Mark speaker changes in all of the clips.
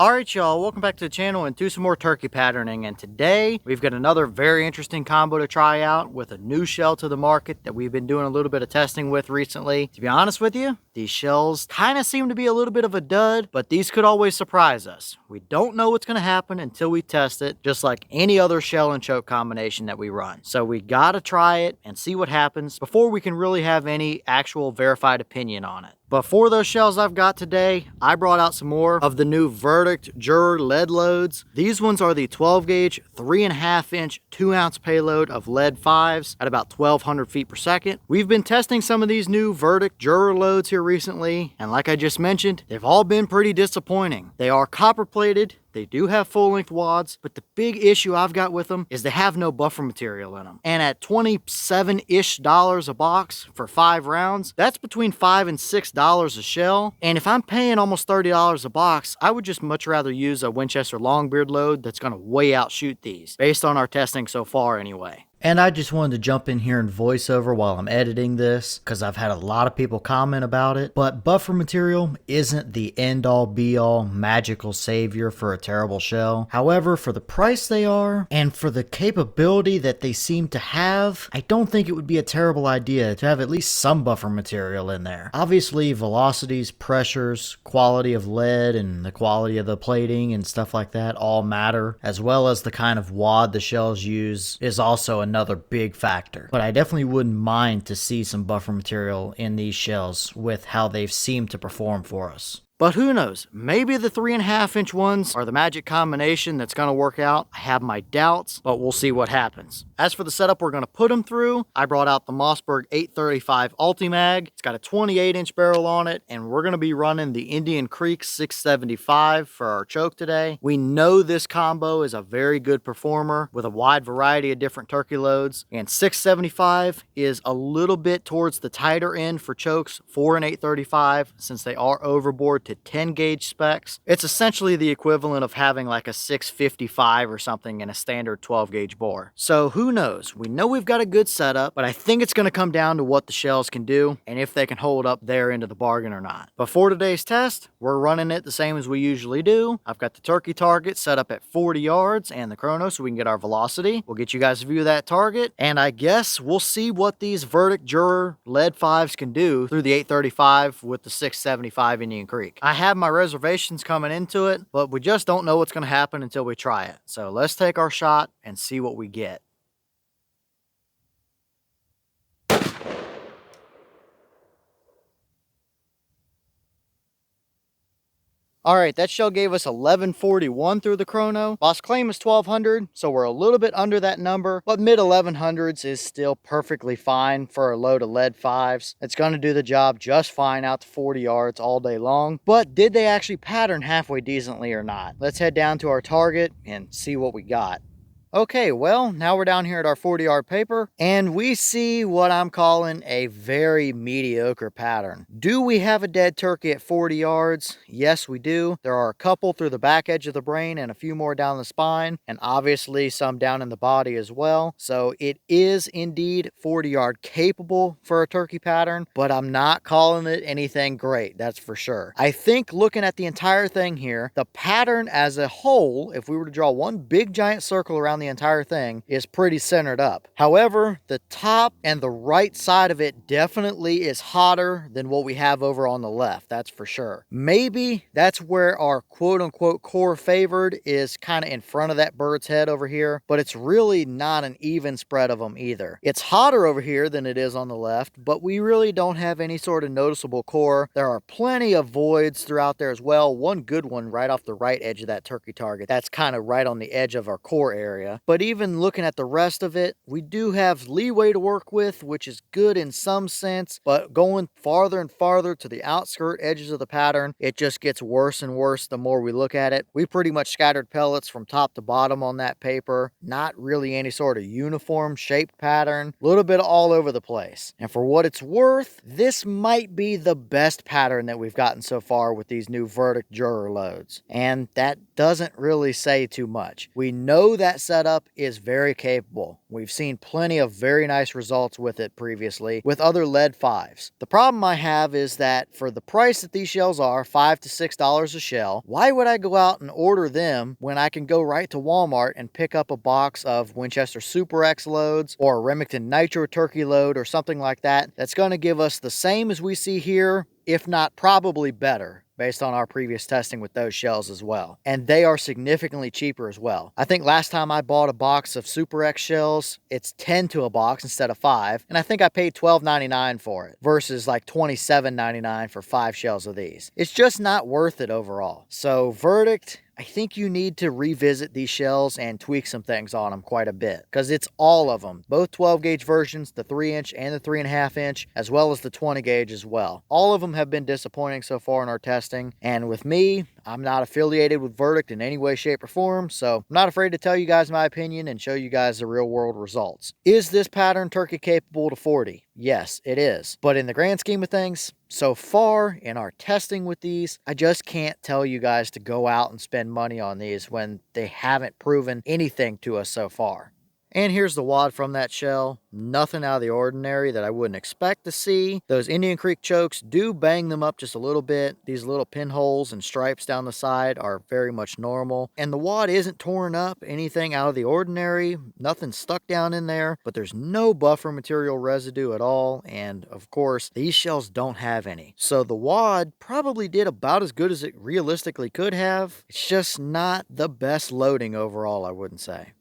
Speaker 1: Alright y'all, welcome back to the channel and do some more turkey patterning, and today we've got another very interesting combo to try out with a new shell to the market that we've been doing a little bit of testing with recently. To be honest with you, these shells kind of seem to be a little bit of a dud, but these could always surprise us. We don't know what's going to happen until we test it, just like any other shell and choke combination that we run. So we gotta try it and see what happens before we can really have any actual verified opinion on it. But for those shells I've got today, I brought out some more of the new Verdict Juror lead loads. These ones are the 12 gauge, 3.5 inch, 2 ounce payload of lead 5s at about 1200 feet per second. We've been testing some of these new Verdict Juror loads here recently, and like I just mentioned, they've all been pretty disappointing. They are copper plated. They do have full-length wads, but the big issue I've got with them is they have no buffer material in them. And at $27-ish a box for 5 rounds, that's between $5 and $6 a shell. And if I'm paying almost $30 a box, I would just much rather use a Winchester Longbeard load that's going to way outshoot these, based on our testing so far anyway. And I just wanted to jump in here and voice over while I'm editing this, because I've had a lot of people comment about it. But buffer material isn't the end-all be-all magical savior for a terrible shell. However, for the price they are, and for the capability that they seem to have, I don't think it would be a terrible idea to have at least some buffer material in there. Obviously, velocities, pressures, quality of lead, and the quality of the plating and stuff like that all matter, as well as the kind of wad the shells use is also another big factor. But I definitely wouldn't mind to see some buffer material in these shells with how they've seemed to perform for us. But who knows, maybe the 3.5 inch ones are the magic combination that's going to work out. I have my doubts, but we'll see what happens. As for the setup we're going to put them through, I brought out the Mossberg 835 Ulti-Mag. It's got a 28 inch barrel on it, and we're going to be running the Indian Creek 675 for our choke today. We know this combo is a very good performer with a wide variety of different turkey loads, and 675 is a little bit towards the tighter end for chokes for an 835 since they are overboard to 10 gauge specs. It's essentially the equivalent of having like a 655 or something in a standard 12 gauge bore. So who knows? We know we've got a good setup, but I think it's going to come down to what the shells can do and if they can hold up there into the bargain or not. But for today's test, we're running it the same as we usually do. I've got the turkey target set up at 40 yards and the chrono so we can get our velocity. We'll get you guys a view of that target, and I guess we'll see what these Verdict Juror lead 5s can do through the 835 with the 675 Indian Creek. I have my reservations coming into it, but we just don't know what's going to happen until we try it. So let's take our shot and see what we get. All right, that shell gave us 1141 through the chrono. Boss claim is 1200, so we're a little bit under that number, but mid 1100s is still perfectly fine for a load of lead 5s. It's going to do the job just fine out to 40 yards all day long. But did they actually pattern halfway decently or not? Let's head down to our target and see what we got. Okay, well, now we're down here at our 40-yard paper, and we see what I'm calling a very mediocre pattern. Do we have a dead turkey at 40 yards? Yes, we do. There are a couple through the back edge of the brain and a few more down the spine, and obviously some down in the body as well. So it is indeed 40-yard capable for a turkey pattern, but I'm not calling it anything great, that's for sure. I think looking at the entire thing here, the pattern as a whole, if we were to draw one big giant circle around the entire thing, is pretty centered up. However, the top and the right side of it definitely is hotter than what we have over on the left, that's for sure. Maybe that's where our quote-unquote core favored is kind of in front of that bird's head over here, but it's really not an even spread of them either. It's hotter over here than it is on the left, but we really don't have any sort of noticeable core. There are plenty of voids throughout there as well. One good one right off the right edge of that turkey target. That's kind of right on the edge of our core area. But even looking at the rest of it, we do have leeway to work with, which is good in some sense, but going farther and farther to the outskirt edges of the pattern, it just gets worse and worse the more we look at it. We pretty much scattered pellets from top to bottom on that paper. Not really any sort of uniform shaped pattern, a little bit all over the place. And for what it's worth, this might be the best pattern that we've gotten so far with these new Verdict Juror loads. And that doesn't really say too much. We know that setup setup is very capable. We've seen plenty of very nice results with it previously with other lead 5s. The problem I have is that for the price that these shells are, $5 to $6 a shell, why would I go out and order them when I can go right to Walmart and pick up a box of Winchester Super X loads or a Remington Nitro turkey load or something like that that's going to give us the same as we see here, if not probably better, based on our previous testing with those shells as well. And they are significantly cheaper as well. I think last time I bought a box of Super X shells, it's 10 to a box instead of 5. And I think I paid $12.99 for it versus like $27.99 for 5 shells of these. It's just not worth it overall. So Verdict, I think you need to revisit these shells and tweak some things on them quite a bit, because it's all of them, both 12 gauge versions, the 3-inch and the 3.5 inch, as well as the 20 gauge as well. All of them have been disappointing so far in our testing, and with me, I'm not affiliated with Verdict in any way, shape, or form, so I'm not afraid to tell you guys my opinion and show you guys the real world results. Is this pattern turkey capable to 40? Yes, it is. But in the grand scheme of things, so far in our testing with these, I just can't tell you guys to go out and spend money on these when they haven't proven anything to us so far. And here's the wad from that shell. Nothing out of the ordinary that I wouldn't expect to see. Those Indian Creek chokes do bang them up just a little bit. These little pinholes and stripes down the side are very much normal. And the wad isn't torn up, anything out of the ordinary. Nothing stuck down in there, but there's no buffer material residue at all. And of course, these shells don't have any. So the wad probably did about as good as it realistically could have. It's just not the best loading overall, I wouldn't say.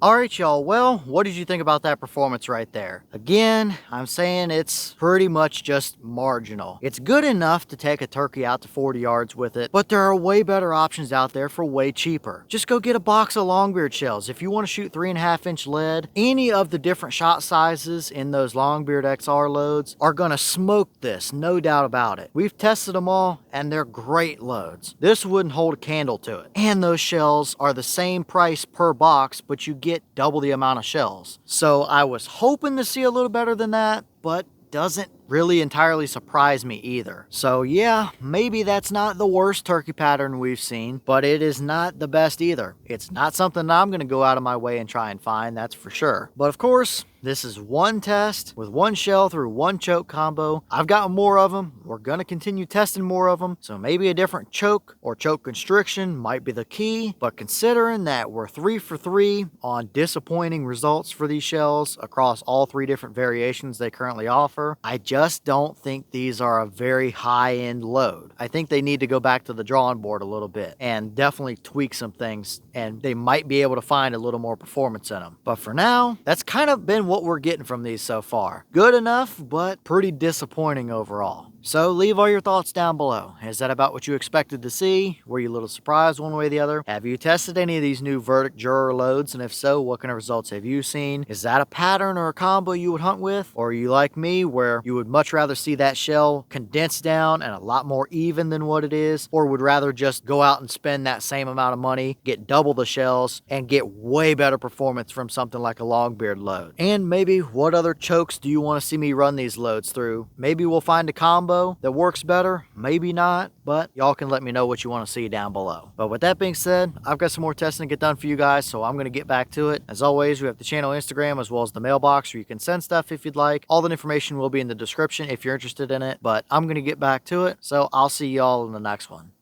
Speaker 1: Alright y'all, well, what did you think about that performance right there? Again, I'm saying it's pretty much just marginal. It's good enough to take a turkey out to 40 yards with it, but there are way better options out there for way cheaper. Just go get a box of longbeard shells. If you want to shoot 3.5 inch lead, any of the different shot sizes in those longbeard XR loads are gonna smoke this, no doubt about it. We've tested them all and they're great loads. This wouldn't hold a candle to it. And those shells are the same price per box, but you get double the amount of shells. So I was hoping to see a little better than that, but doesn't really entirely surprise me either. So yeah, maybe that's not the worst turkey pattern we've seen, but it is not the best either. It's not something I'm going to go out of my way and try and find, that's for sure. But of course, this is one test with one shell through one choke combo. I've got more of them. We're going to continue testing more of them. So maybe a different choke or choke constriction might be the key. But considering that we're 3 for 3 on disappointing results for these shells across all 3 different variations they currently offer, I just don't think these are a very high-end load. I think they need to go back to the drawing board a little bit and definitely tweak some things, and they might be able to find a little more performance in them. But for now, that's kind of been what we're getting from these so far. Good enough, but pretty disappointing overall. So leave all your thoughts down below. Is that about what you expected to see? Were you a little surprised one way or the other? Have you tested any of these new Verdict Juror loads? And if so, what kind of results have you seen? Is that a pattern or a combo you would hunt with? Or are you like me, where you would much rather see that shell condensed down and a lot more even than what it is? Or would rather just go out and spend that same amount of money, get double the shells, and get way better performance from something like a longbeard load? And maybe what other chokes do you want to see me run these loads through? Maybe we'll find a combo that works better, maybe not, but y'all can let me know what you want to see down below. But with that being said, I've got some more testing to get done for you guys, so I'm going to get back to it. As always, we have the channel Instagram as well as the mailbox where you can send stuff if you'd like. All the information will be in the description if you're interested in it, but I'm going to get back to it, so I'll see y'all in the next one.